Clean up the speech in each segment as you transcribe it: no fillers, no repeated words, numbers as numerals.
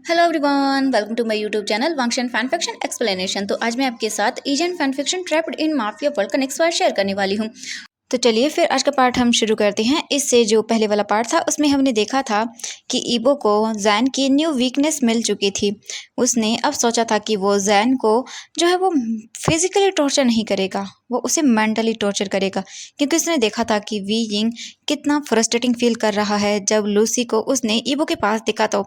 Hello everyone, welcome to my YouTube channel Wangxian fan fiction explanation. तो आज मैं आपके साथ Asian fan fiction trapped in mafia world का नेक्स्ट पार्ट शेयर करने वाली हूँ। तो चलिए फिर आज का पार्ट हम शुरू करते हैं। इससे जो पहले वाला पार्ट था उसमें हमने देखा था कि ईबो को जैन की न्यू वीकनेस मिल चुकी थी। उसने अब सोचा था कि वो जैन को जो है वो फिजिकली टॉर्चर नहीं करेगा, वो उसे मेंटली टॉर्चर करेगा, क्योंकि उसने देखा था कि वी यिंग कितना फ्रस्ट्रेटिंग फील कर रहा है। जब लूसी को उसने ईबो के पास देखा तो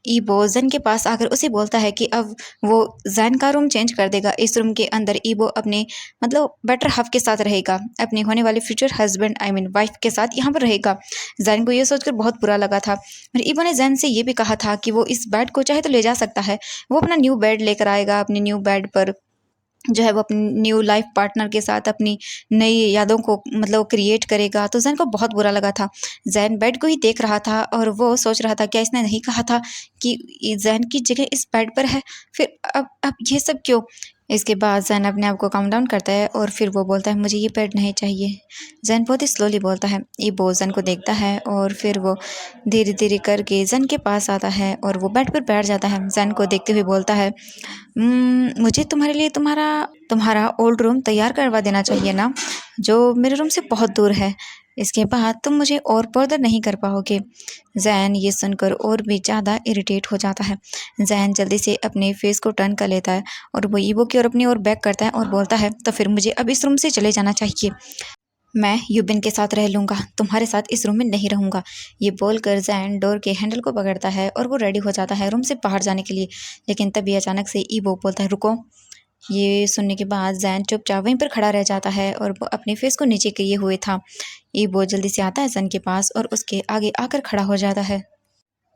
ईबो जैन के पास आकर उसे बोलता है कि अब वो जैन का रूम चेंज कर देगा। इस रूम के अंदर ईबो अपने मतलब बेटर हाफ के साथ रहेगा, अपने होने वाले future husband I mean wife के साथ यहाँ पर रहेगा। जैन को ये सोचकर बहुत बुरा लगा था और ईबो ने जैन से ये भी कहा था कि वो इस बेड को चाहे तो ले जा सकता है, वो अपना न्यू बेड लेकर आएगा, अपने न्यू बेड पर जो है वो अपनी न्यू लाइफ पार्टनर के साथ अपनी नई यादों को मतलब क्रिएट करेगा। तो जैन को बहुत बुरा लगा था। जैन बेड को ही देख रहा था और वो सोच रहा था क्या इसने नहीं कहा था कि जैन की जगह इस बेड पर है, फिर अब ये सब क्यों। इसके बाद जैन अपने आप को काम डाउन करता है और फिर वो बोलता है मुझे ये बेड नहीं चाहिए। जैन बहुत ही स्लोली बोलता है। ये वो जैन को देखता है और फिर वो धीरे धीरे करके जैन के पास आता है और वो बेड पर बैठ जाता है। जैन को देखते हुए बोलता है मुझे तुम्हारे लिए तुम्हारा तुम्हारा ओल्ड रूम तैयार करवा देना चाहिए ना, जो मेरे रूम से बहुत दूर है। इसके बाद तुम मुझे और बॉदर नहीं कर पाओगे। जैन ये सुनकर और भी ज़्यादा इरिटेट हो जाता है। जैन जल्दी से अपने फेस को टर्न कर लेता है और वो ईवो की ओर अपनी ओर बैक करता है और बोलता है तो फिर मुझे अब इस रूम से चले जाना चाहिए। मैं यूबिन के साथ रह लूँगा, तुम्हारे साथ इस रूम में नहीं रहूँगा। ये बोलकर जैन डोर के हैंडल को पकड़ता है और वो रेडी हो जाता है रूम से बाहर जाने के लिए। लेकिन तभी अचानक से ईवो बोलता है रुको। ये सुनने के बाद जैन चुपचाप वहीं पर खड़ा रह जाता है और वो अपने फेस को नीचे किए हुए था। ईवो जल्दी से आता है जैन के पास और उसके आगे आकर खड़ा हो जाता है।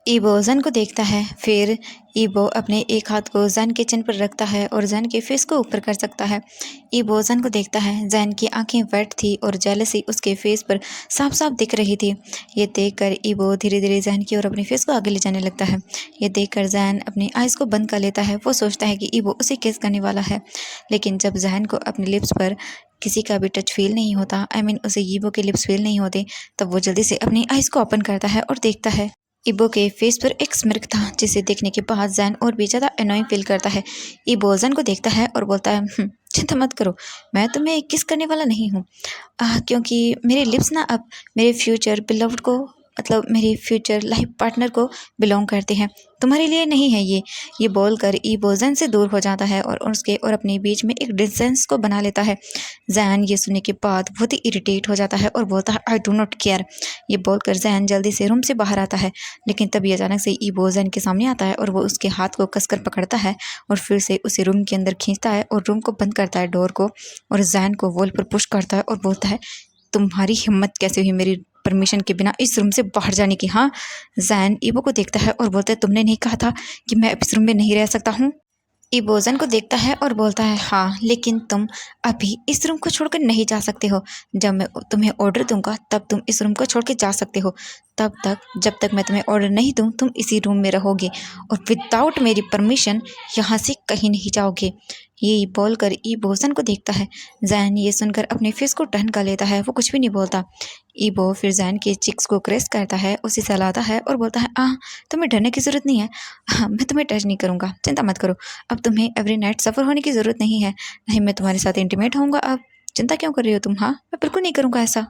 ईबो जैन को देखता है, फिर ईबो अपने एक हाथ को जैन के चिन पर रखता है और जैन के फेस को ऊपर कर सकता है। ईबो जैन को देखता है। जैन की आंखें वेट थी और जेलसी उसके फेस पर साफ साफ दिख रही थी। ये देखकर ईबो धीरे धीरे जैन की ओर अपने फेस को आगे ले जाने लगता है। ये देखकर जैन अपनी आइज़ को बंद कर लेता है। वो सोचता है कि ईबो उसे किस करने वाला है, लेकिन जब जैन को अपने लिप्स पर किसी का भी टच फील नहीं होता, आई मीन उसे ईबो के लिप्स फील नहीं होते, तब वो जल्दी से अपनी आइज़ को ओपन करता है और देखता है। ईबो के फेस पर एक स्मिर्क था, जिसे देखने के बाद जैन और भी ज़्यादा एनोइंग फील करता है। ईबो जैन को देखता है और बोलता है चिंता मत करो, मैं तुम्हें किस करने वाला नहीं हूँ, क्योंकि मेरे लिप्स ना अब मेरे फ्यूचर बिलव्ड को मतलब मेरे फ्यूचर लाइफ पार्टनर को बिलोंग करते हैं, तुम्हारे लिए नहीं है ये बोलकर ईबो जैन से दूर हो जाता है और उसके और अपने बीच में एक डिस्टेंस को बना लेता है। जैन ये सुनने के बाद बहुत ही इरिटेट हो जाता है और बोलता है आई डू नॉट केयर। ये बोलकर जैन जल्दी से रूम से बाहर आता है, लेकिन तभी अचानक से ईबो जैन के सामने आता है और वो उसके हाथ को कसकर पकड़ता है और फिर से उसे रूम के अंदर खींचता है और रूम को बंद करता है डोर को, और जैन को वॉल पर पुश करता है और बोलता है तुम्हारी हिम्मत कैसे हुई मेरी परमिशन के बिना इस रूम से बाहर जाने की। हाँ। जैन ईबो को देखता है और बोलता है तुमने नहीं कहा था कि मैं इस रूम में नहीं रह सकता हूँ। ईबो जैन को देखता है और बोलता है हाँ, लेकिन तुम अभी इस रूम को छोड़कर नहीं जा सकते हो। जब मैं तुम्हें ऑर्डर दूंगा तब तुम इस रूम को छोड़ के जा सकते हो, तब तक जब तक मैं तुम्हें ऑर्डर नहीं दूं तुम इसी रूम में रहोगे और विदाउट मेरी परमिशन यहाँ से कहीं नहीं जाओगे। ये बोलकर ईबो जैन को देखता है। जैन ये सुनकर अपने फेस को टर्न कर लेता है, वो कुछ भी नहीं बोलता। ईबो फिर जैन के चिक्स को क्रेस करता है, उसे सहलाता है और बोलता है तुम्हें डरने की ज़रूरत नहीं है, मैं तुम्हें टच नहीं करूँगा, चिंता मत करो। अब तुम्हें एवरी नाइट सफ़र होने की ज़रूरत नहीं है, नहीं मैं तुम्हारे साथ इंटीमेट होऊंगा। अब चिंता क्यों कर रही हो तुम। हाँ, मैं बिल्कुल नहीं करूँगा ऐसा।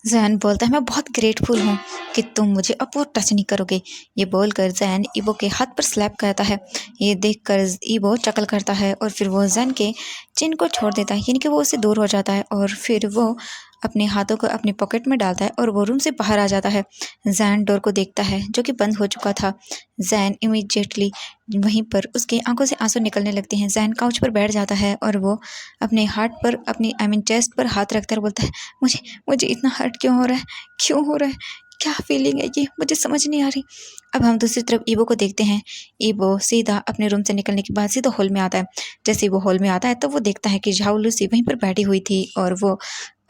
जैन बोलता है मैं बहुत ग्रेटफुल हूँ कि तुम मुझे अब वो टच नहीं करोगे। ये बोलकर जैन ईबो के हाथ पर स्लैप करता है। ये देखकर ईबो चकल करता है और फिर वो जैन के चिन को छोड़ देता है, यानी कि वो उससे दूर हो जाता है और फिर वो अपने हाथों को अपनी पॉकेट में डालता है और वो रूम से बाहर आ जाता है। जैन डोर को देखता है जो कि बंद हो चुका था। जैन इमीडिएटली वहीं पर उसके आंखों से आंसू निकलने लगते हैं। जैन काउच पर बैठ जाता है और वो अपने हार्ट पर अपनी आई मीन चेस्ट पर हाथ रखकर बोलता है मुझे मुझे इतना हर्ट क्यों हो रहा है, क्यों हो रहा है, क्या फीलिंग है ये, मुझे समझ नहीं आ रही। अब हम दूसरी तरफ ईबो को देखते हैं। ईबो सीधा अपने रूम से निकलने के बाद सीधा हॉल में आता है। जैसे वो हॉल में आता है तो वो देखता है कि झाऊ लूसी वहीं पर बैठी हुई थी और वो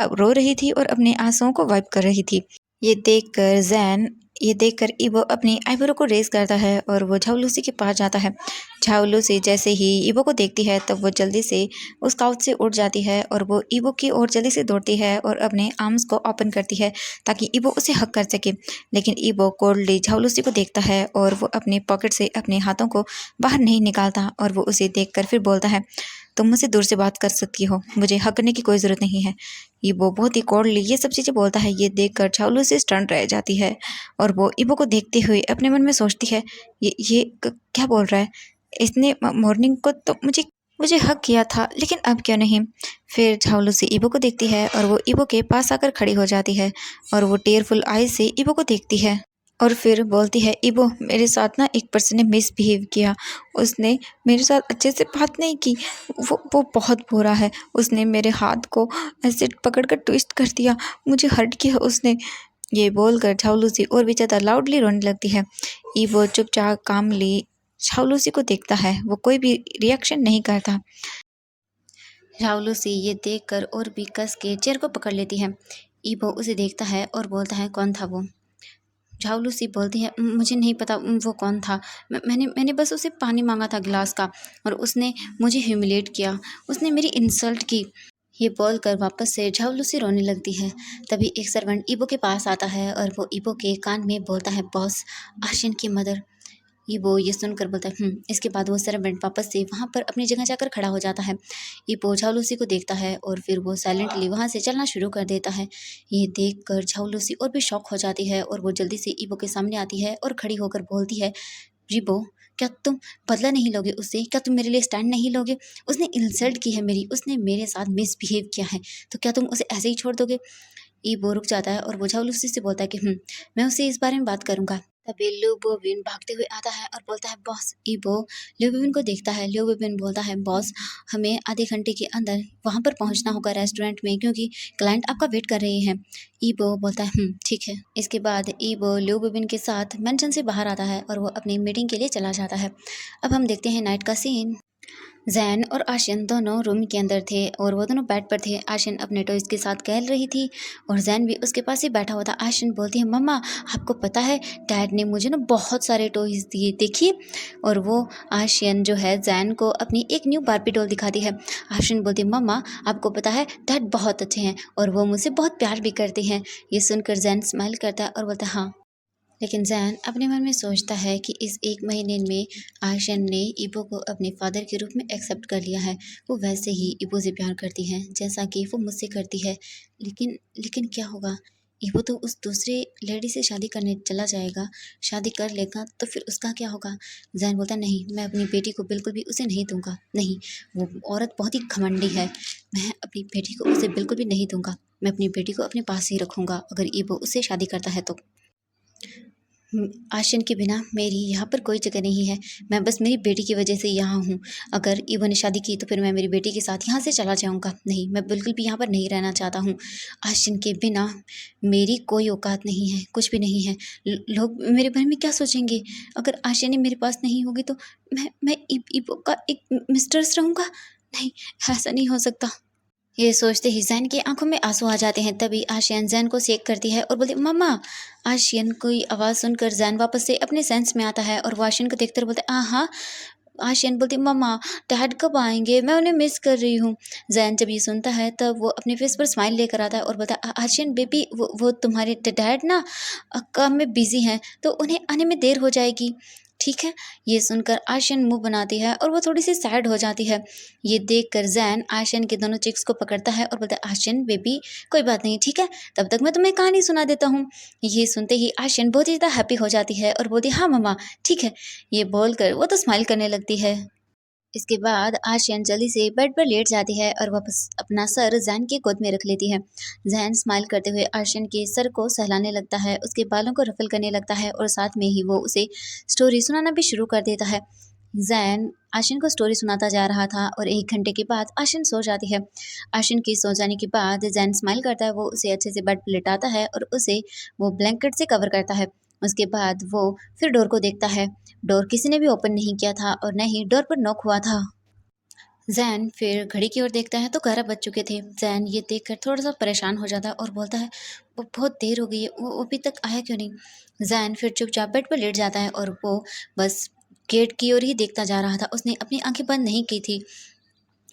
अब रो रही थी और अपने आंसुओं को वाइप कर रही थी। ये देखकर जैन ये देखकर ईबो अपनी आईब्रो को रेज़ करता है और वो झाऊ के पास जाता है। झाऊ जैसे ही ईबो को देखती है तब वो जल्दी से उस काउच से उठ जाती है और वो ईबो की ओर जल्दी से दौड़ती है और अपने आर्म्स को ओपन करती है ताकि ईबो उसे हग कर सके। लेकिन ईबो कोल्डली झाऊ को देखता है और वो अपने पॉकेट से अपने हाथों को बाहर नहीं निकालता और वो उसे देखकर फिर बोलता है, तुम मुझसे दूर से बात कर सकती हो, मुझे हग करने की कोई ज़रूरत नहीं है। ईबो बहुत ही कोल्डली ये सब चीज़ें बोलता है। ये देखकर झाऊ से स्टन रह जाती है और वो ईबो को देखते हुए अपने मन में सोचती है, क्या बोल रहा है, इसने मॉर्निंग को तो मुझे मुझे हक किया था, लेकिन अब क्यों नहीं। फिर झाऊ से ईबो को देखती है और वो ईबो के पास आकर खड़ी हो जाती है और वो टेयरफुल आई से ईबो को देखती है और फिर बोलती है, ईबो मेरे साथ ना एक पर्सन ने मिसबिहेव किया, उसने मेरे साथ अच्छे से बात नहीं की, वो बहुत बुरा है, उसने मेरे हाथ को ऐसे पकड़ कर ट्विस्ट कर दिया, मुझे हर्ट किया उसने। ये बोलकर झाऊ और भी ज़्यादा लाउडली रोने लगती है। ईबो चुपचाप कामली झाऊ को देखता है, वो कोई भी रिएक्शन नहीं करता। झाऊ ये देखकर और भी कस के चेयर को पकड़ लेती है। ईबो उसे देखता है और बोलता है, कौन था वो? झाऊ बोलती है, मुझे नहीं पता वो कौन था, मैंने बस उसे पानी मांगा था गिलास का और उसने मुझे ह्यूमिलेट किया, उसने मेरी इंसल्ट की। ये बोलकर वापस से झाऊ रोने लगती है। तभी एक सर्वेंट ईबो के पास आता है और वो ईबो के कान में बोलता है, बॉस, आशियन की मदर। ईबो ये सुनकर बोलता है, इसके बाद वो सर्वेंट वापस से वहाँ पर अपनी जगह जाकर खड़ा हो जाता है। ईबो झाऊ को देखता है और फिर वो साइलेंटली वहाँ से चलना शुरू कर देता है। ये देखकर झाऊ और भी शॉक हो जाती है और वो जल्दी से ईबो के सामने आती है और खड़ी होकर बोलती है, ईबो, क्या तुम बदला नहीं लोगे उससे? क्या तुम मेरे लिए स्टैंड नहीं लोगे? उसने इंसल्ट की है मेरी, उसने मेरे साथ मिसबिहेव किया है, तो क्या तुम उसे ऐसे ही छोड़ दोगे? ईबो रुक जाता है और वो झाऊ से बोलता है कि मैं उससे इस बारे में बात करूंगा। तभी लिu बोबिन भागते हुए आता है और बोलता है, बॉस। ईबो लिu बोबिन को देखता है। लिu बोबिन बोलता है, बॉस, हमें आधे घंटे के अंदर वहाँ पर पहुँचना होगा रेस्टोरेंट में, क्योंकि क्लाइंट आपका वेट कर रहे हैं। ईबो बोलता है, ठीक है। इसके बाद ईबो लिu बोबिन के साथ मेंशन से बाहर आता है और वो अपनी मीटिंग के लिए चला जाता है। अब हम देखते हैं नाइट का सीन। जैन और आशियन दोनों रूम के अंदर थे और वो दोनों बेड पर थे। आशियन अपने टॉयज़ के साथ खेल रही थी और जैन भी उसके पास ही बैठा हुआ था। आशियन बोलती है, मम्मा, आपको पता है डैड ने मुझे ना बहुत सारे टॉयज़ दिए, देखिए। और वो आशियन जो है जैन को अपनी एक न्यू बार्बी डॉल दिखाती है। आशियन बोलती है, मम्मा, आपको पता है डैड बहुत अच्छे हैं और वो मुझसे बहुत प्यार भी करते हैं। ये सुनकर जैन स्माइल करता है और बोलता है, हाँ। लेकिन जैन अपने मन में सोचता है कि इस 1 महीने में आशियन ने ईबो को अपने फादर के रूप में एक्सेप्ट कर लिया है। वो वैसे ही ईबो से प्यार करती है जैसा कि वो मुझसे करती है। लेकिन लेकिन क्या होगा? ईबो तो उस दूसरे लेडी से शादी करने चला जाएगा, शादी कर लेगा तो फिर उसका क्या होगा? जैन बोलता है, नहीं, मैं अपनी बेटी को बिल्कुल भी उसे नहीं दूंगा। नहीं, वो औरत बहुत ही घमंडी है, मैं अपनी बेटी को उसे बिल्कुल भी नहीं दूंगा। मैं अपनी बेटी को अपने पास ही रखूंगा अगर ईबो उससे शादी करता है तो। आशियन के बिना मेरी यहाँ पर कोई जगह नहीं है। मैं बस मेरी बेटी की वजह से यहाँ हूँ। अगर ईबो ने शादी की तो फिर मैं मेरी बेटी के साथ यहाँ से चला जाऊँगा। नहीं, मैं बिल्कुल भी यहाँ पर नहीं रहना चाहता हूँ। आशियन के बिना मेरी कोई औकात नहीं है, कुछ भी नहीं है। लोग मेरे बारे में क्या सोचेंगे? अगर आशियन मेरे पास नहीं होगी तो मैं ईबो का एक मिस्ट्रेस रहूँगा? नहीं, ऐसा नहीं हो सकता। ये सोचते ही जैन की आंखों में आंसू आ जाते हैं। तभी आशियन जैन को शेक करती है और बोलती, मम्मा। आशियन की आवाज़ सुनकर जैन वापस से अपने सेंस में आता है और वो आशियन को देखते हुए बोलते, हाँ। आशियन बोलती, मम्मा, डैड कब आएंगे? मैं उन्हें मिस कर रही हूँ। जैन जब ये सुनता है तब वो अपने फेस पर स्माइल लेकर आता है और बोलता है, आशियन बेबी, वो तुम्हारे डैड ना काम में बिजी हैं तो उन्हें आने में देर हो जाएगी, ठीक है। ये सुनकर आशियन मुंह बनाती है और वो थोड़ी सी सैड हो जाती है। ये देखकर जैन आशियन के दोनों चिक्स को पकड़ता है और बोलता है, आशियन बेबी, कोई बात नहीं, ठीक है, तब तक मैं तुम्हें कहानी सुना देता हूँ। ये सुनते ही आशियन बहुत ही ज़्यादा हैप्पी हो जाती है और बोलती है, हाँ मम्मा, ठीक है। ये बोलकर वो तो स्माइल करने लगती है। इसके बाद आशियन जल्दी से बेड पर लेट जाती है और वापस अपना सर जैन की गोद में रख लेती है। जैन स्माइल करते हुए आशियन के सर को सहलाने लगता है, उसके बालों को रफल करने लगता है और साथ में ही वो उसे स्टोरी सुनाना भी शुरू कर देता है। जैन आशियन को स्टोरी सुनाता जा रहा था और 1 घंटे के बाद आशियन सो जाती है। आशियन के सो जाने के बाद जैन स्माइल करता है, वो उसे अच्छे से बेड पर लेटाता है और उसे वो ब्लैंकेट से कवर करता है। उसके बाद वो फिर डोर को देखता है। डोर किसी ने भी ओपन नहीं किया था और न ही डोर पर नॉक हुआ था। जैन फिर घड़ी की ओर देखता है तो 11 बज चुके थे। जैन ये देखकर थोड़ा-सा परेशान हो जाता है और बोलता है, "वो बहुत देर हो गई है, वो अभी तक आया क्यों नहीं?" जैन फिर चुपचाप बेड पर लेट जाता है और वो बस गेट की ओर ही देखता जा रहा था। उसने अपनी आँखें बंद नहीं की थी।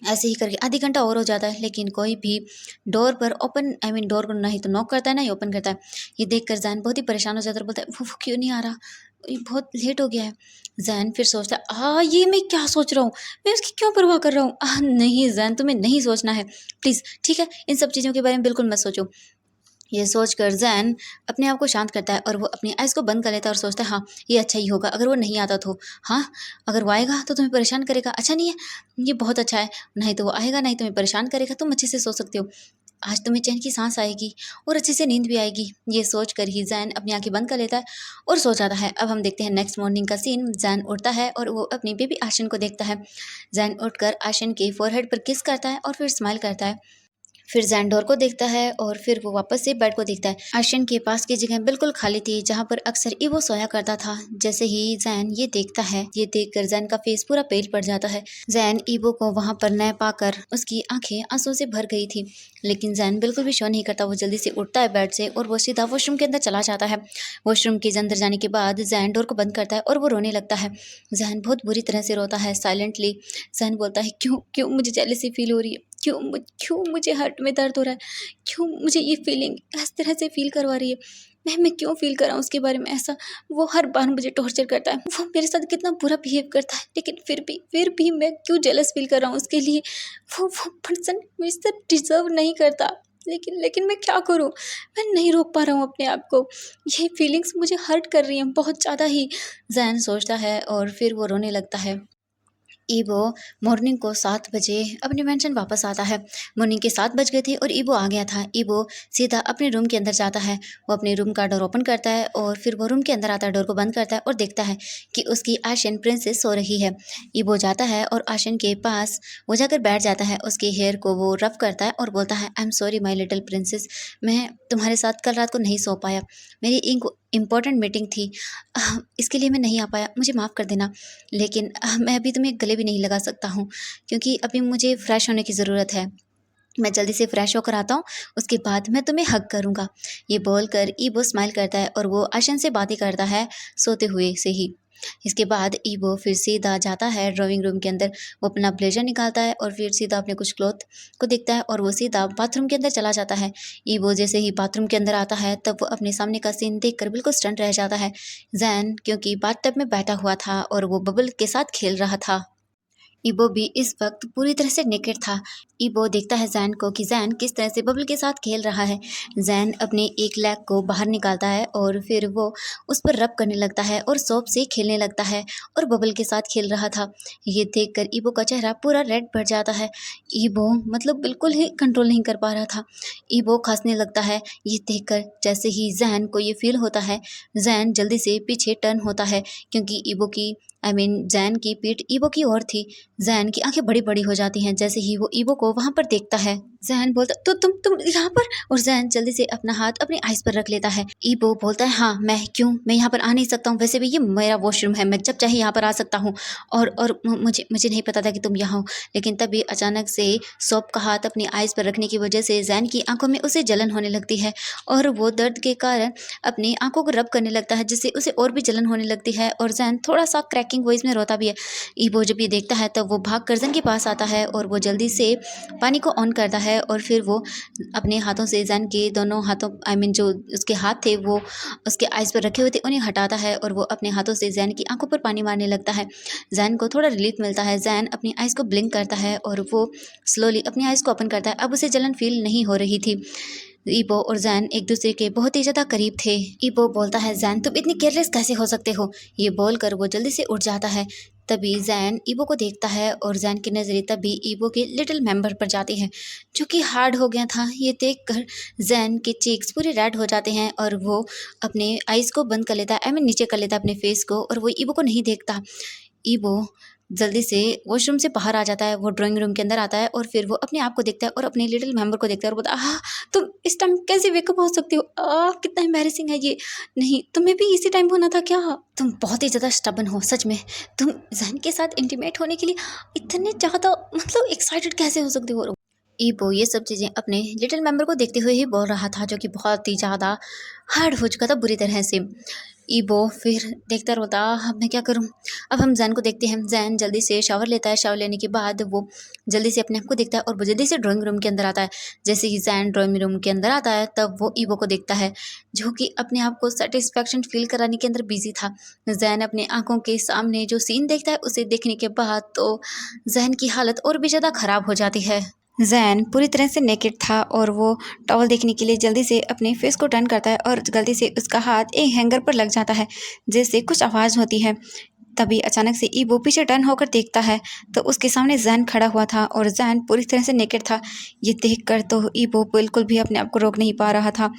ऐसे ही करके आधी घंटा और हो जाता है, लेकिन कोई भी डोर पर ओपन डोर को ना ही तो नॉक करता है, ना ही ओपन करता है। ये देखकर ज़ैन बहुत ही परेशान हो जाता है और बोलता है, "वो क्यों नहीं आ रहा? ये बहुत लेट हो गया है।" ज़ैन फिर सोचता है, ये मैं क्या सोच रहा हूँ? मैं उसकी क्यों परवाह कर रहा हूँ? नहीं ज़ैन, तुम्हें नहीं सोचना है। प्लीज़, ठीक है? इन सब चीज़ों के बारे में बिल्कुल मत सोचो।" ये सोचकर ज़ैन अपने आप को शांत करता है और वो अपनी आइज़ को बंद कर लेता है और सोचता है, हाँ, ये अच्छा ही होगा अगर वो नहीं आता तो। हाँ, अगर वो आएगा तो तुम्हें परेशान करेगा, अच्छा नहीं है? ये बहुत अच्छा है, नहीं तो वो आएगा, नहीं तुम्हें परेशान करेगा, तुम अच्छे से सो सकते हो। आज तुम्हें चैन की साँस आएगी और अच्छे से नींद भी आएगी। ये सोचकर ही ज़ैन अपनी आँखें बंद कर लेता है और सो जाता है। अब हम देखते हैं नेक्स्ट मॉर्निंग का सीन। ज़ैन उठता है और वो अपनी बेबी आशिन को देखता है। ज़ैन उठकर आशिन के फ़ोरहेड पर किस करता है और फिर स्माइल करता है। फिर ज़ैंडोर को देखता है और फिर वो वापस से बेड को देखता है। आशिन के पास की जगह बिल्कुल खाली थी जहाँ पर अक्सर इवो सोया करता था। जैसे ही ज़ैन ये देखता है, ये देखकर ज़ैन का फेस पूरा पेल पड़ जाता है। ज़ैन इवो को वहाँ पर न पाकर उसकी आंखें आंसू से भर गई थी, लेकिन ज़ैन बिल्कुल भी शो नहीं करता। वो जल्दी से उठता है बेड से और वो सीधा वॉशरूम के अंदर चला जाता है। वॉशरूम के अंदर जाने के बाद ज़ैन डोर को बंद करता है और वो रोने लगता है। ज़ैन बहुत बुरी तरह से रोता है साइलेंटली। ज़ैन बोलता है, क्यों क्यों मुझे जेलसी फील हो रही है? क्यों मुझे हार्ट में दर्द हो रहा है? क्यों मुझे ये फीलिंग इस तरह से फ़ील करवा रही है? मैं क्यों फ़ील कर रहा हूँ उसके बारे में ऐसा? वो हर बार मुझे टॉर्चर करता है। वो मेरे साथ कितना बुरा बिहेव करता है, लेकिन फिर भी मैं क्यों जेलस फ़ील कर रहा हूँ उसके लिए? वो पर्सन मुझसे डिज़र्व नहीं करता। लेकिन मैं क्या करूँ? मैं नहीं रोक पा रहा हूँ अपने आप को। ये फीलिंग्स मुझे हर्ट कर रही हैं बहुत ज़्यादा ही। ज़ैन सोचता है और फिर वो रोने लगता है। ईवो मॉर्निंग को 7 बजे अपने मेंशन वापस आता है। मॉर्निंग के 7 बज गए थे और ईवो आ गया था। ईवो सीधा अपने रूम के अंदर जाता है। वो अपने रूम का डोर ओपन करता है और फिर वो रूम के अंदर आता है, डोर को बंद करता है और देखता है कि उसकी आशिन प्रिंसेस सो रही है। ईवो जाता है और आशिन के पास वो जाकर बैठ जाता है। उसके हेयर को वो रफ करता है और बोलता है, I am sorry my little princess, मैं तुम्हारे साथ कल रात को नहीं सो पाया। मेरी एक इम्पॉर्टेंट मीटिंग थी, इसके लिए मैं नहीं आ पाया, मुझे माफ़ कर देना। लेकिन मैं अभी तुम्हें गले भी नहीं लगा सकता हूँ, क्योंकि अभी मुझे फ्रेश होने की ज़रूरत है। मैं जल्दी से फ्रेश होकर आता हूँ, उसके बाद मैं तुम्हें हग करूँगा। ये बोलकर ईवो स्माइल करता है और वो आशन से बातें करता है सोते हुए से ही। इसके बाद ईवो फिर सीधा जाता है ड्राइंग रूम के अंदर। वो अपना ब्लेजर निकालता है और फिर सीधा अपने कुछ क्लॉथ को देखता है और वो सीधा बाथरूम के अंदर चला जाता है। ईवो जैसे ही बाथरूम के अंदर आता है तब वो अपने सामने का सीन देखकर बिल्कुल स्टन रह जाता है। ज़ैन क्योंकि बाथटब में बैठा हुआ था और वो बबल के साथ खेल रहा था। इबो भी इस वक्त पूरी तरह से नेकेड था। इबो देखता है जैन को कि जैन किस तरह से बबल के साथ खेल रहा है। जैन अपने एक लेग को बाहर निकालता है और फिर वो उस पर रब करने लगता है और सोप से खेलने लगता है और बबल के साथ खेल रहा था। ये देखकर इबो का चेहरा पूरा रेड पड़ जाता है। इबो मतलब बिल्कुल ही कंट्रोल नहीं कर पा रहा था। इबो खांसने लगता है। ये देखकर जैसे ही जैन को ये फील होता है, जैन जल्दी से पीछे टर्न होता है, क्योंकि इबो की जैन की पीठ ईवो की ओर थी। जैन की आंखें बड़ी-बड़ी हो जाती हैं जैसे ही वो ईवो को वहाँ पर देखता है। जैन बोलता, तो तुम यहाँ पर? और जैन जल्दी से अपना हाथ अपनी आइज़ पर रख लेता है। ईवो बोलता है, हाँ, मैं क्यों? मैं यहाँ पर आ नहीं सकता हूँ, वैसे भी ये मेरा वॉशरूम है, मैं जब चाहे यहाँ पर आ सकता हूँ। और मुझे नहीं पता था कि तुम यहाँ हो। लेकिन तभी अचानक से सोप का हाथ अपनी आइज़ पर रखने की वजह से जैन की आंखों में उसे जलन होने लगती है और वो दर्द के कारण अपनी आंखों को रब करने लगता है, जिससे उसे और भी जलन होने लगती है और जैन थोड़ा-सा क्रैकिंग वॉइस में रोता भी है। ईवो जब ये देखता है तब वो भाग कर जैन के पास आता है और वो जल्दी से पानी को ऑन करता है और फिर वो अपने हाथों से जैन के दोनों हाथों जो उसके हाथ थे वो उसके आइज़ पर रखे हुए थे उन्हें हटाता है और वो अपने हाथों से जैन की आंखों पर पानी मारने लगता है। जैन को थोड़ा रिलीफ मिलता है। जैन अपनी आइज़ को ब्लिंक करता है और वो स्लोली अपनी आइज़ को ओपन करता है। अब उसे जलन फील नहीं हो रही थी। ईबो और जैन एक दूसरे के बहुत ही ज़्यादा करीब थे। ईबो बोलता है, जैन तुम इतनी केयरलेस कैसे हो सकते हो? ये बोलकर वो जल्दी से उठ जाता है। तभी जैन ईबो को देखता है और जैन की नज़रें तभी ईबो के लिटिल मेंबर पर जाती हैं, जो कि हार्ड हो गया था। ये देखकर जैन के चीक्स पूरे रेड हो जाते हैं और वो अपने आइज़ को बंद कर लेता है, नीचे कर लेता है अपने फेस को और वो ईबो को नहीं देखता। ईबो जल्दी से वॉशरूम से बाहर आ जाता है, वो ड्राइंग रूम के अंदर आता है और फिर वो अपने आप को देखता है और अपने लिटिल मेंबर को देखता है और बोलता है, तुम इस टाइम कैसे वेकअप हो सकती हो? कितना एम्बैरेसिंग है ये। नहीं, तुम्हें भी इसी टाइम होना था क्या? तुम बहुत ही ज़्यादा स्टबर्न हो सच में। तुम जहन के साथ इंटीमेट होने के लिए इतने ज़्यादा मतलब एक्साइटेड कैसे हो सकते हो? ईबो ये सब चीज़ें अपने लिटिल मेंबर को देखते हुए ही बोल रहा था, जो कि बहुत ही ज़्यादा हर्ट हो चुका था बुरी तरह से। ईबो फिर देखता रोता, अब मैं क्या करूं? अब हम जैन को देखते हैं। जैन जल्दी से शावर लेता है। शावर लेने के बाद वो जल्दी से अपने आप को देखता है और वो जल्दी से ड्राइंग रूम के अंदर आता है। जैसे ही जैन ड्राइंग रूम के अंदर आता है तब वो ईबो को देखता है, जो कि अपने आप को सेटिस्फैक्शन फील कराने के अंदर बिजी था। जैन अपने आंखों के सामने जो सीन देखता है उसे देखने के बाद तो जैन की हालत और भी ज़्यादा खराब हो जाती है। जैन पूरी तरह से नेकेड था और वो टॉवल देखने के लिए जल्दी से अपने फेस को टर्न करता है और गलती से उसका हाथ एक हैंगर पर लग जाता है, जिससे कुछ आवाज़ होती है। तभी अचानक से ईबो पीछे टर्न होकर देखता है तो उसके सामने जैन खड़ा हुआ था और जैन पूरी तरह से नेकेड था। ये देखकर तो ईबो बिल्कुल भी अपने आप को रोक नहीं पा रहा था।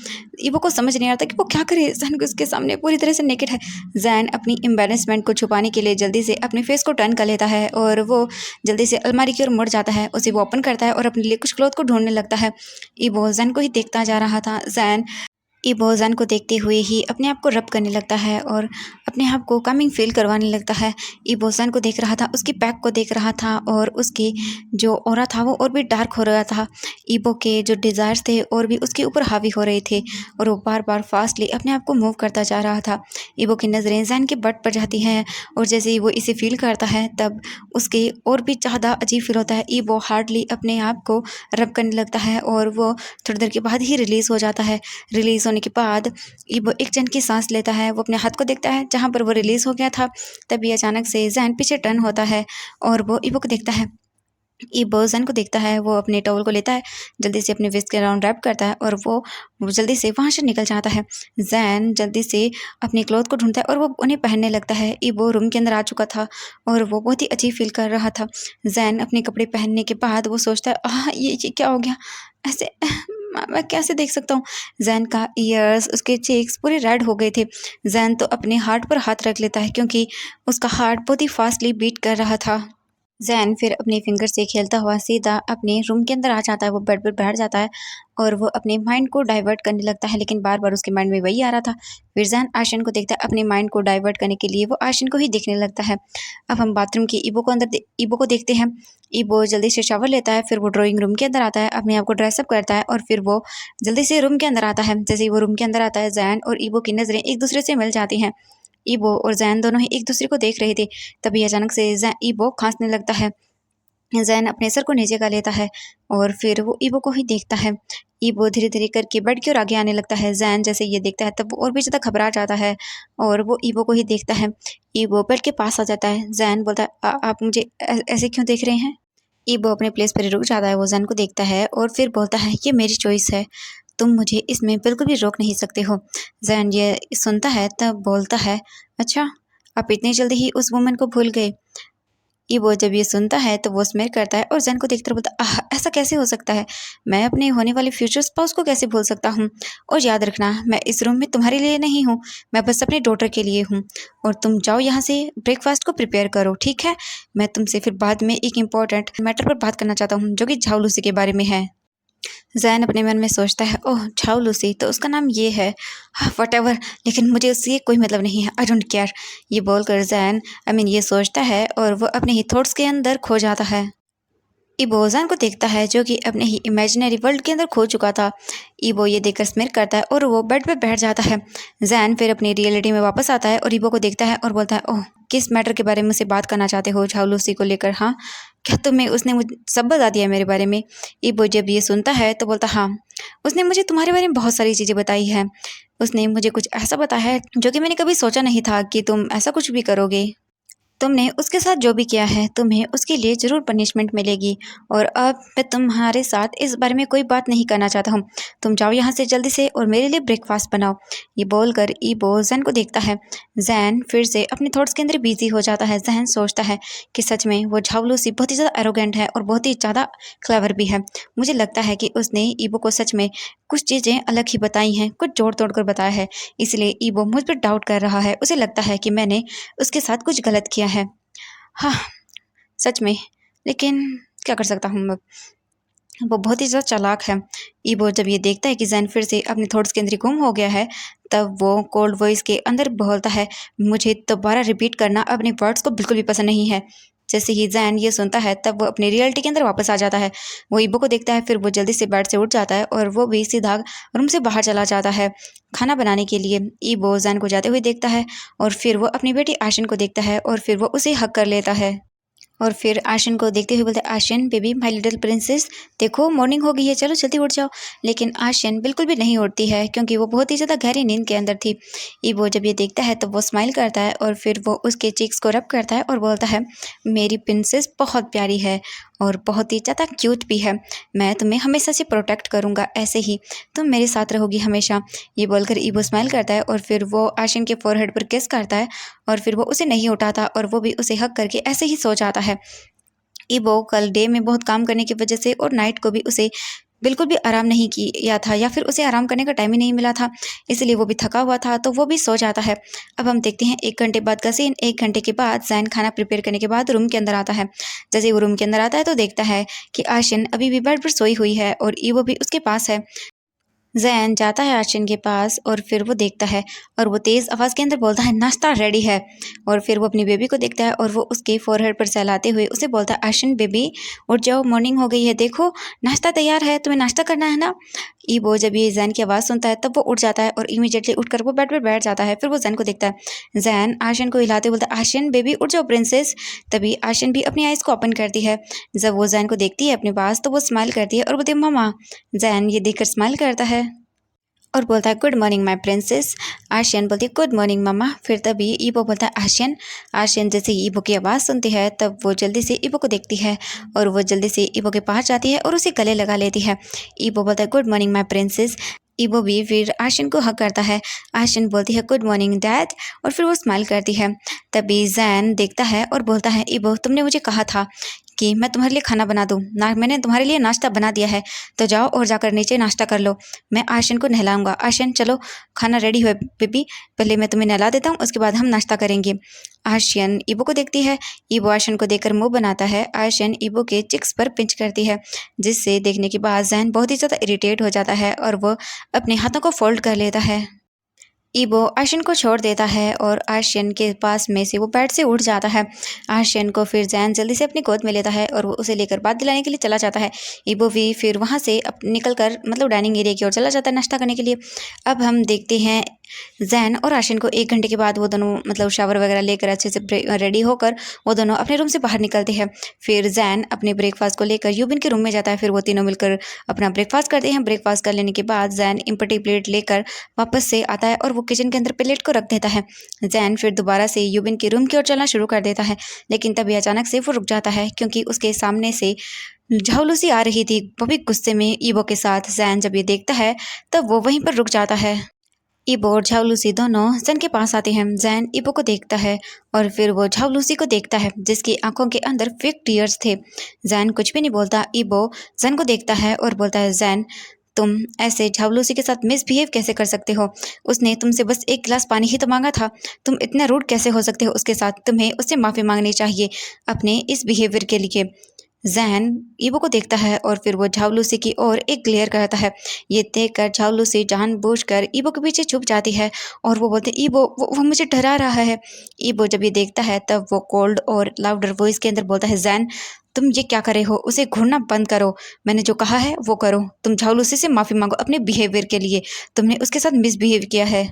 ईबो को समझ नहीं आ रहा था कि वो क्या करे। जैन को उसके सामने पूरी तरह से नेकेड है। जैन अपनी एम्बेरसमेंट को छुपाने के लिए जल्दी से अपने फेस को टर्न कर लेता है और वो जल्दी से अलमारी की ओर मुड़ जाता है। उसे वो ओपन करता है और अपने लिए कुछ क्लॉथ को ढूंढने लगता है। ईबो जैन को ही देखता जा रहा था। जैन ईबो जैन को देखते हुए ही अपने आप को रब करने लगता है और अपने आप को कमिंग फील करवाने लगता है। ईबो जैन को देख रहा था, उसकी पैक को देख रहा था और उसकी जो ऑरा था वो और भी डार्क हो रहा था। ईबो के जो डिज़ायर्स थे और भी उसके ऊपर हावी हो रहे थे और वो बार बार फास्टली अपने आप को मूव करता जा रहा था। ईबो की नज़रें जैन के बट पर जाती हैं और जैसे ही वो इसे फील करता है तब उसके और भी ज़्यादा अजीब फील होता है। ईबो हार्डली अपने आप को रब करने लगता है और वो थोड़ी देर के बाद ही रिलीज़ हो जाता है। रिलीज़ होने के बाद ईबो एक जन की सांस लेता है। वो अपने हाथ को देखता है जहाँ पर वो रिलीज़ हो गया था। तभी अचानक से जैन पीछे टर्न होता है और वो ईबो को देखता है। ईबो जैन को देखता है, वो अपने टॉवल को लेता है, जल्दी से अपने वेस्ट के अराउंड रैप करता है और वो जल्दी से वहाँ से निकल जाता है। जैन जल्दी से अपने क्लॉथ को ढूंढता है और वो उन्हें पहनने लगता है। ईबो रूम के अंदर आ चुका था और वो बहुत ही अजीब फील कर रहा था। जैन अपने कपड़े पहनने के बाद वो सोचता है, ये क्या हो गया ऐसे? मैं कैसे देख सकता हूँ? जैन का ईयर्स, उसके चीक्स पूरे रेड हो गए थे। जैन तो अपने हार्ट पर हाथ रख लेता है क्योंकि उसका हार्ट बहुत ही फास्टली बीट कर रहा था। जैन फिर अपने फिंगर से खेलता हुआ सीधा अपने रूम के अंदर आ जाता है। वो बेड पर बैठ जाता है और वो अपने माइंड को डाइवर्ट करने लगता है, लेकिन बार बार उसके माइंड में वही आ रहा था। फिर जैन आशिन को देखता है। अपने माइंड को डाइवर्ट करने के लिए वो आशिन को ही देखने लगता है। अब हम बाथरूम की ईबो को देखते हैं। ईबो जल्दी से शावर लेता है, फिर वो ड्राइंग रूम के अंदर आता है, अपने आप को ड्रेसअप करता है और फिर वो जल्दी से रूम के अंदर आता है। जैसे ही वो रूम के अंदर आता है, जैन और ईबो की नज़रें एक दूसरे से मिल जाती हैं। ईबो और जैन दोनों ही एक दूसरे को देख रहे थे। तभी अचानक से ईबो खांसने लगता है। जैन अपने सर को नीचे कर लेता है और फिर वो ईबो को ही देखता है। ईबो धीरे धीरे करके बेड की ओर आगे आने लगता है। जैन जैसे ये देखता है तब वो और भी ज़्यादा घबरा जाता है और वो ईबो को ही देखता है। ईबो बेड के पास आ जाता है। जैन बोलता है, आप मुझे ऐसे क्यों देख रहे हैं? ईबो अपने प्लेस पर ही रुक जाता है। वो जैन को देखता है और फिर बोलता है, ये मेरी चॉइस है, तुम मुझे इसमें बिल्कुल भी रोक नहीं सकते हो। जैन ये सुनता है तब बोलता है, अच्छा, आप इतनी जल्दी ही उस वुमन को भूल गए? ईबो जब ये सुनता है तो वो स्मेर करता है और जैन को देखकर बोलता है, ऐसा कैसे हो सकता है? मैं अपने होने वाले फ्यूचर स्पाउस को कैसे भूल सकता हूँ? और याद रखना, मैं इस रूम में तुम्हारे लिए नहीं हूँ, मैं बस अपने डॉटर के लिए हूँ। और तुम जाओ यहाँ से, ब्रेकफास्ट को प्रिपेयर करो, ठीक है? मैं तुमसे फिर बाद में एक इम्पॉर्टेंट मैटर पर बात करना चाहता हूँ, जो कि झाऊ लूसी के बारे में है। जैन अपने मन में सोचता है, ओह झाऊ लूसी तो उसका नाम ये है, हाँ वट, लेकिन मुझे उससे कोई मतलब नहीं है, आई डोंट केयर। ये बोलकर जैन ये सोचता है और वो अपने ही थॉट्स के अंदर खो जाता है। ईबो जैन को देखता है, जो कि अपने ही इमेजिनरी वर्ल्ड के अंदर खो चुका था। ईबो ये देखकर स्मिर करता है और वो बेड पे बैठ जाता है। जैन फिर अपनी रियलिटी में वापस आता है और ईबो को देखता है और बोलता है, ओह किस मैटर के बारे में मुझसे बात करना चाहते हो झाऊ लूसी को लेकर? हाँ, क्या तुम्हें उसने मुझे सब बता दिया मेरे बारे में? ईबो जब ये सुनता है तो बोलता, हाँ, उसने मुझे तुम्हारे बारे में बहुत सारी चीज़ें बताई है। उसने मुझे कुछ ऐसा बताया है जो कि मैंने कभी सोचा नहीं था कि तुम ऐसा कुछ भी करोगे। तुमने उसके साथ जो भी किया है, तुम्हें उसके लिए ज़रूर पनिशमेंट मिलेगी और अब मैं तुम्हारे साथ इस बारे में कोई बात नहीं करना चाहता हूँ। तुम जाओ यहाँ से जल्दी से और मेरे लिए ब्रेकफास्ट बनाओ। ये बोलकर ईबो जैन को देखता है। जैन फिर से अपने थॉट्स के अंदर बिजी हो जाता है। जैन सोचता है कि सच में वो झाऊ लूसी बहुत ही ज़्यादा एरोगेंट है और बहुत ही ज़्यादा क्लेवर भी है। मुझे लगता है कि उसने ईबो को सच में कुछ चीज़ें अलग ही बताई हैं, कुछ जोड़ तोड़ कर बताया है, इसलिए ईबो मुझ पर डाउट कर रहा है। उसे लगता है कि मैंने उसके साथ कुछ गलत किया है। हाँ, सच में, लेकिन क्या कर सकता हूँ अब। वो बहुत ही ज़्यादा चालाक है। ईबो जब ये देखता है कि ज़ैन फिर से अपने थॉट्स के अंदर ही गुम हो गया है, तब वो कोल्ड वॉइस के अंदर बोलता है, मुझे दोबारा रिपीट करना अपने वर्ड्स को बिल्कुल भी पसंद नहीं है। जैसे ही ज़ैन ये सुनता है तब वो अपनी रियलिटी के अंदर वापस आ जाता है। वो ईबो को देखता है, फिर वो जल्दी से बेड से उठ जाता है और वो भी सीधा रूम से बाहर चला जाता है खाना बनाने के लिए। ईबो ज़ैन को जाते हुए देखता है और फिर वो अपनी बेटी आशिन को देखता है और फिर वो उसे हग कर लेता है। और फिर आशिन को देखते हुए बोलते हैं, आशिन बेबी माय लिटिल प्रिंसेस, देखो मॉर्निंग हो गई है, चलो जल्दी उठ जाओ। लेकिन आशिन बिल्कुल भी नहीं उठती है क्योंकि वो बहुत ही ज़्यादा गहरी नींद के अंदर थी। ईबो जब ये देखता है तो वो स्माइल करता है और फिर वो उसके चीक्स को रब करता है और बोलता है, मेरी प्रिंसेस बहुत प्यारी है और बहुत ही ज़्यादा क्यूट भी है। मैं तुम्हें हमेशा से प्रोटेक्ट करूँगा, ऐसे ही तुम मेरे साथ रहोगी हमेशा। ये बोलकर ईबो स्माइल करता है और फिर वो आशिन के फोरहेड पर किस करता है और फिर वो उसे नहीं उठाता और वो भी उसे हक करके ऐसे ही सो जाता है। ईबो कल डे में बहुत काम करने की वजह से और नाइट को भी उसे बिल्कुल भी आराम नहीं किया था या फिर उसे आराम करने का टाइम ही नहीं मिला था, इसलिए वो भी थका हुआ था तो वो भी सो जाता है। अब हम देखते हैं 1 घंटे बाद का सीन। 1 घंटे के बाद ज़ैन खाना प्रिपेयर करने के बाद रूम के अंदर आता है। जैसे ही वो रूम के अंदर आता है तो देखता है कि आशिन अभी भी बेड पर सोई हुई है और ईबो भी उसके पास है। ज़ैन जाता है आशिन के पास और फिर वो देखता है और वो तेज़ आवाज़ के अंदर बोलता है, नाश्ता रेडी है। और फिर वो अपनी बेबी को देखता है और वो उसके फोरहेड पर सहलाते हुए उसे बोलता है, आशिन बेबी उठ जाओ, मॉर्निंग हो गई है, देखो नाश्ता तैयार है, तुम्हें नाश्ता करना है ना। ईबो जब ये ज़ैन की आवाज़ सुनता है तब वो उठ जाता है और इमीडिएटली उठकर वो बेड पर बैठ जाता है। फिर वो ज़ैन को देखता है। ज़ैन आशिन को हिलाते बोलता है, आशिन बेबी उठ जाओ प्रिंसेस। तभी आशिन भी अपनी आइज़ को ओपन करती है। जब वो ज़ैन को देखती है अपने पास तो वो स्माइल करती है और बोलती है, मम्मा। ज़ैन ये देखकर स्माइल करता है और बोलता है, good morning my princess. Ashiyan बोलती है, गुड मॉर्निंग मम्मा। फिर तभी ईबो बोलता है, आशियन। आशियन जैसे ईबो की आवाज़ सुनती है तब वो जल्दी से ईबो को देखती है और वो जल्दी से ईबो के पास जाती है और उसे गले लगा लेती है। ईबो बोलता है, गुड मॉर्निंग माय प्रिंसेस। ईबो भी फिर आशियन को हक करता है। आशियन बोलती है, गुड मॉर्निंग डैड, और फिर वो स्माइल करती है। तभी जैन देखता है और बोलता है, ईबो तुमने मुझे कहा था कि मैं तुम्हारे लिए खाना बना दूँ ना, मैंने तुम्हारे लिए नाश्ता बना दिया है, तो जाओ और जाकर नीचे नाश्ता कर लो। मैं आशियन को नहलाऊंगा। आशियन चलो, खाना रेडी है बेबी, पहले मैं तुम्हें नहला देता हूँ, उसके बाद हम नाश्ता करेंगे। आशियन ईबो को देखती है। ईबो आशियन को देखकर मुंह बनाता है। आशियन ईबो के चिक्स पर पिंच करती है, जिससे देखने के बाद जैन बहुत ही ज़्यादा इरिटेट हो जाता है और वो अपने हाथों को फोल्ड कर लेता है। ईबो आशियन को छोड़ देता है और आशियन के पास में से वो बेड से उठ जाता है। आशियन को फिर जैन जल्दी से अपनी गोद में लेता है और वो उसे लेकर बात दिलाने के लिए चला जाता है। ईबो भी फिर वहाँ से निकल कर मतलब डाइनिंग एरिया की ओर चला जाता है नाश्ता करने के लिए। अब हम देखते हैं जैन और आशियन को 1 घंटे के बाद वो दोनों मतलब शावर वगैरह लेकर अच्छे से रेडी होकर वो दोनों अपने रूम से बाहर निकलते हैं। फिर जैन अपने ब्रेकफास्ट को लेकर यूबिन के रूम में जाता है। फिर वो तीनों मिलकर अपना ब्रेकफास्ट करते हैं। ब्रेकफास्ट कर लेने के बाद जैन इम्पटी प्लेट लेकर वापस से आता है और वो किचन के अंदर प्लेट को रख देता है। जैन फिर दोबारा से यूबिन के रूम की ओर चलना शुरू कर देता है, लेकिन तभी अचानक से वो रुक जाता है क्योंकि उसके सामने से झाउलूसी आ रही थी, वो भी गुस्से में ईबो के साथ। जैन जब ये देखता है तब वो वहीं पर रुक जाता है। ईबो और झाउलूसी दोनों जैन के पास आते हैं। जैन ईबो को देखता है और फिर वो झाउलूसी को देखता है जिसकी आंखों के अंदर फेक टीयर्स थे। जैन कुछ भी नहीं बोलता। ईबो जैन को देखता है और बोलता है, जैन तुम ऐसे झावलूसी के साथ मिसबिहेव कैसे कर सकते हो? उसने तुमसे बस 1 गिलास पानी ही तो मांगा था, तुम इतने रूड कैसे हो सकते हो उसके साथ? तुम्हें उससे माफ़ी मांगनी चाहिए अपने इस बिहेवियर के लिए। जैन ईबो को देखता है और फिर वो झावलूसी की ओर एक ग्लेयर करता है। ये देखकर झावलूसी जानबूझकर ईबो के पीछे छुप जाती है और वो बोलते, ईबो वो मुझे डरा रहा है। ईबो जब ये देखता है तब वो कोल्ड और लाउडर वॉइस के अंदर बोलता है, जैन तुम ये क्या कर रहे हो? उसे घूरना बंद करो, मैंने जो कहा है वो करो। तुम झावलूसी से माफ़ी मांगो अपने बिहेवियर के लिए, तुमने उसके साथ मिसबिहेव किया है।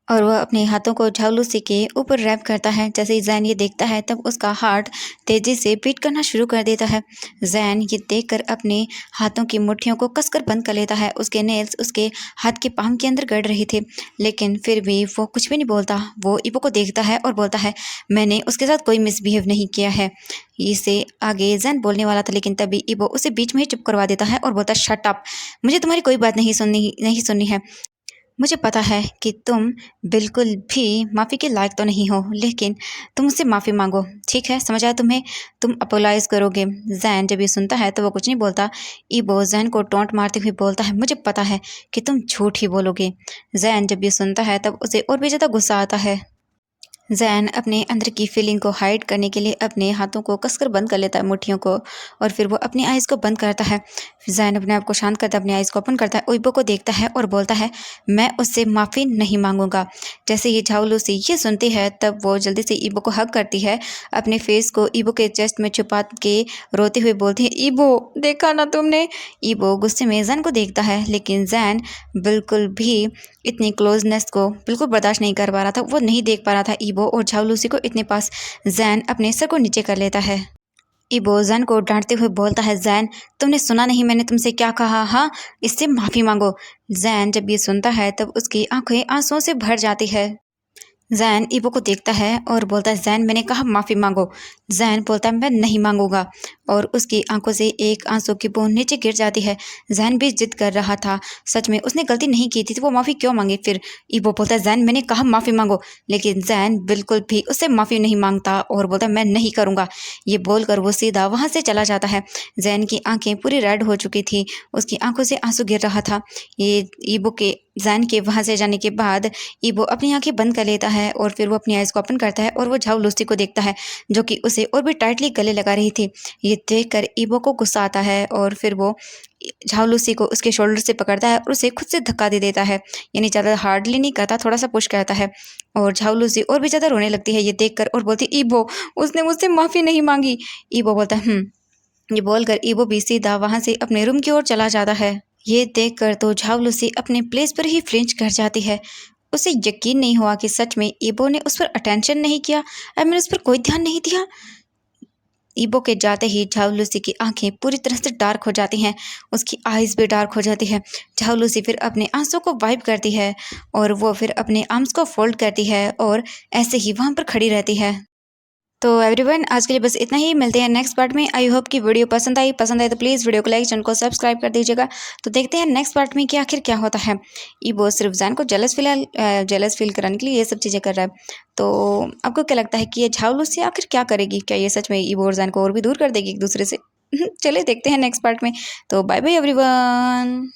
और वह अपने हाथों को झावलूसी के ऊपर रैप करता है। जैसे ही जैन ये देखता है तब उसका हार्ट तेज़ी से बीट करना शुरू कर देता है। जैन ये देखकर अपने हाथों की मुट्ठियों को कसकर बंद कर लेता है। उसके नेल्स उसके हाथ के पाम के अंदर गड़ रहे थे, लेकिन फिर भी वो कुछ भी नहीं बोलता। वो ईबो को देखता है और बोलता है, मैंने उसके साथ कोई मिसबिहेव नहीं किया है। इसे आगे जैन बोलने वाला था, लेकिन तभी ईबो उसे बीच में ही चुप करवा देता है और बोलता है, शट अप, मुझे तुम्हारी कोई बात नहीं सुननी है। मुझे पता है कि तुम बिल्कुल भी माफ़ी के लायक तो नहीं हो, लेकिन तुम मुझसे माफ़ी मांगो, ठीक है? समझ आया तुम्हें? तुम अपोलाइज़ करोगे। जैन जब ये सुनता है तो वो कुछ नहीं बोलता। ईबो जैन को टोंट मारते हुए बोलता है, मुझे पता है कि तुम झूठ ही बोलोगे। जैन जब ये सुनता है तब उसे और भी ज़्यादा गुस्सा आता है। ज़ैन अपने अंदर की फीलिंग को हाइड करने के लिए अपने हाथों को कसकर बंद कर लेता है, मुट्ठियों को, और फिर वो अपनी आइज़ को बंद करता है। ज़ैन अपने आप को शांत करता है, अपनी आइज़ को ओपन करता है, ईबो को देखता है और बोलता है, मैं उससे माफ़ी नहीं मांगूंगा। जैसे ही झाऊ लूसी ये सुनती है तब वो जल्दी से ईबो को हग करती है, अपने फेस को ईबो के चेस्ट में छुपा के रोते हुए बोलती है, ईबो देखा ना तुमने। ईबो गुस्से में ज़ैन को देखता है, लेकिन ज़ैन बिल्कुल भी इतनी क्लोजनेस को बिल्कुल बर्दाश्त नहीं कर पा रहा था। वो नहीं देख पा रहा था ईबो और झाऊ लूसी को इतने पास। ज़ैन अपने सर को नीचे कर लेता है। ईबो ज़ैन को डांटते हुए बोलता है, ज़ैन तुमने सुना नहीं मैंने तुमसे क्या कहा? हाँ, इससे माफ़ी मांगो। ज़ैन जब ये सुनता है तब उसकी आंखें आंसुओं से भर जाती है। ज़ैन ईबो को देखता है और बोलता है, ज़ैन मैंने कहा माफ़ी मांगो। ज़ैन बोलता है, मैं नहीं मांगूंगा, और उसकी आंखों से एक आंसू की बूंद नीचे गिर जाती है। ज़ैन भी जिद कर रहा था, सच में उसने गलती नहीं की थी तो वो माफ़ी क्यों मांगे फिर। ईबो बोलता है, ज़ैन मैंने कहा माफ़ी मांगो, लेकिन ज़ैन बिल्कुल भी उससे माफ़ी नहीं मांगता और बोलता है, मैं नहीं करूँगा। ये बोलकर वो सीधा वहाँ से चला जाता है। ज़ैन की आंखें पूरी रेड हो चुकी थी, उसकी आंखों से आंसू गिर रहा था। ये ईबो के ज़ैन के वहाँ से जाने के बाद ईबो अपनी आंखें बंद कर लेता है और फिर वो अपनी आइज़ को ओपन करता है और वो झाऊ लूसी को देखता है, जो कि उसे और भी टाइटली गले लगा रही थी। ये देखकर ईबो को गुस्सा आता है और फिर वो झाऊ लूसी को उसके शोल्डर से पकड़ता है और उसे खुद से धक्का दे देता है। यानी ज़्यादा हार्डली नहीं करता, थोड़ा सा पुश करता है, और झाऊ लूसी और भी ज़्यादा रोने लगती है ये देखकर और बोलती, ईबो उसने मुझसे माफ़ी नहीं मांगी। ईबो बोलता है, ये बोलकर ईबो भी सीधा वहाँ से अपने रूम की ओर चला जाता है। ये देखकर तो झाऊ लूसी अपने प्लेस पर ही फ्लिंच कर जाती है। उसे यकीन नहीं हुआ कि सच में ईबो ने उस पर अटेंशन नहीं किया, आई मीन उस पर कोई ध्यान नहीं दिया। ईबो के जाते ही झाऊ लूसी की आंखें पूरी तरह से डार्क हो जाती हैं, उसकी आइज़ भी डार्क हो जाती है। झाऊ लूसी फिर अपने आंसू को वाइप करती है और वो फिर अपने आर्म्स को फोल्ड करती है और ऐसे ही वहाँ पर खड़ी रहती है। तो एवरीवन, आज के लिए बस इतना ही। मिलते हैं नेक्स्ट पार्ट में। आई होप कि वीडियो पसंद आई तो प्लीज़ वीडियो को लाइक, चैनल को सब्सक्राइब कर दीजिएगा। तो देखते हैं नेक्स्ट पार्ट में कि आखिर क्या होता है। ईबो सिर्फ ज़ैन को जेलस फील कराने के लिए ये सब चीज़ें कर रहा है। तो आपको क्या लगता है कि ये झाऊ लूसी आखिर क्या करेगी? क्या ये सच में ईबो और ज़ैन को और भी दूर कर देगी एक दूसरे से? चलिए देखते हैं नेक्स्ट पार्ट में। तो बाय बाय एवरीवन।